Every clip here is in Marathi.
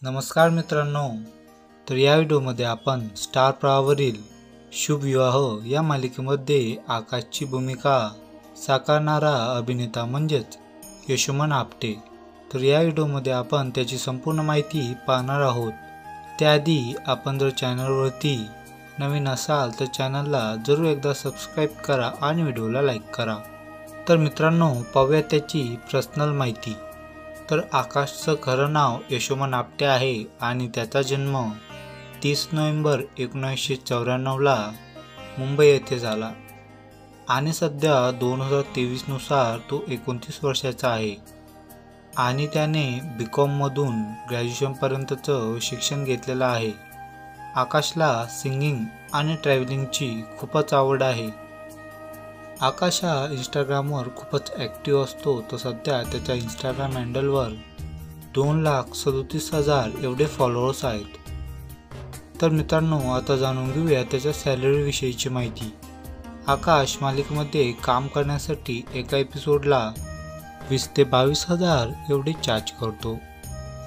नमस्कार मित्रांनो, तर या व्हिडिओमध्ये आपण स्टार प्रवाहावरील शुभ विवाह या मालिकेमध्ये आकाशची भूमिका साकारणारा अभिनेता म्हणजेच यशोमन आपटे, तर या व्हिडिओमध्ये आपण त्याची संपूर्ण माहिती पाहणार आहोत। त्याआधी आपण जर चॅनलवरती नवीन असाल तर चॅनलला जरूर एकदा सबस्क्राईब करा आणि व्हिडिओला लाईक करा। तर मित्रांनो, पाहूया त्याची पर्सनल माहिती। तर आकाशचं खरं नाव यशोमन आपटे आहे आणि त्याचा जन्म 30 नोव्हेंबर 1994ला मुंबई येथे झाला आणि सध्या 2023 नुसार तो 29 वर्षाचा आहे आणि त्याने BCom मधून ग्रॅज्युएशनपर्यंतचं शिक्षण घेतलेलं आहे। आकाशला सिंगिंग आणि ट्रॅव्हलिंगची खूपच आवड आहे। आकाश हा इंस्टाग्रामवर खूपच ॲक्टिव्ह असतो, तर सध्या त्याच्या इंस्टाग्राम हँडलवर 2,37,000 एवढे फॉलोअर्स आहेत। तर मित्रांनो, आता जाणून घेऊया त्याच्या सॅलरीविषयीची माहिती। आकाश मालिकेमध्ये काम करण्यासाठी एका एपिसोडला 20,000 ते 22,000 एवढे चार्ज करतो।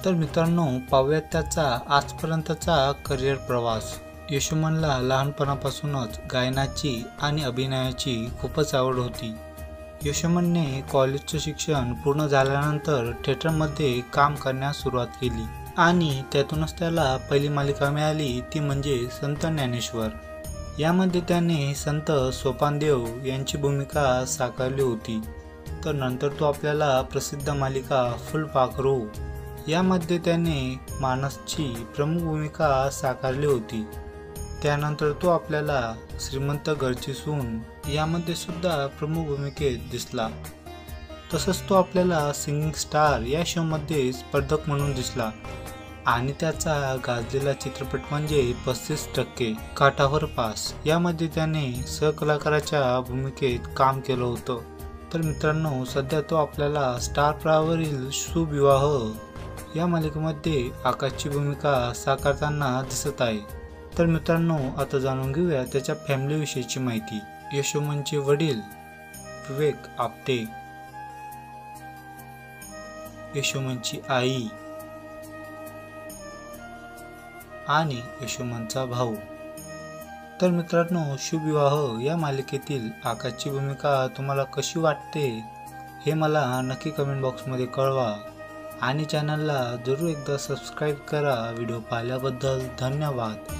तर मित्रांनो, पाहूयात त्याचा आजपर्यंतचा करिअर प्रवास। यशोमनला लहानपणापासूनच गायनाची आणि अभिनयाची खूपच आवड होती। यशोमनने कॉलेजचं शिक्षण पूर्ण झाल्यानंतर थिएटरमध्ये काम करण्यास सुरुवात केली आणि त्यातूनच त्याला पहिली मालिका मिळाली, ती म्हणजे संत ज्ञानेश्वर। यामध्ये त्याने संत सोपानदेव यांची भूमिका साकारली होती। तर नंतर तो आपल्याला प्रसिद्ध मालिका फुलपाखरू यामध्ये त्याने मानसची प्रमुख भूमिका साकारली होती। त्यानंतर तो आपल्याला श्रीमंत घरची सून यामध्ये सुद्धा प्रमुख भूमिकेत दिसला। तसंच तो आपल्याला सिंगिंग स्टार या शोमध्ये स्पर्धक म्हणून दिसला आणि त्याचा गाजलेला चित्रपट म्हणजे 35% काठावर पास यामध्ये त्याने सहकलाकाराच्या भूमिकेत काम केलं होतं। तर मित्रांनो, सध्या तो आपल्याला स्टार प्रवाहावरील शुभ विवाह या मालिकेमध्ये आकाशची भूमिका साकारताना दिसत आहे। तर मित्रांनो, आता जाणून घेऊया त्याच्या फॅमिलीविषयीची माहिती। यशोमनचे वडील विवेक आपटे, यशोमनची आई आणि यशोमनचा भाऊ। तर मित्रांनो, शुभ विवाह या मालिकेतील आकाशची भूमिका तुम्हाला कशी वाटते हे मला नक्की कमेंट बॉक्समध्ये कळवा आणि चॅनलला जरूर एकदा सबस्क्राईब करा। व्हिडिओ पाहिल्याबद्दल धन्यवाद।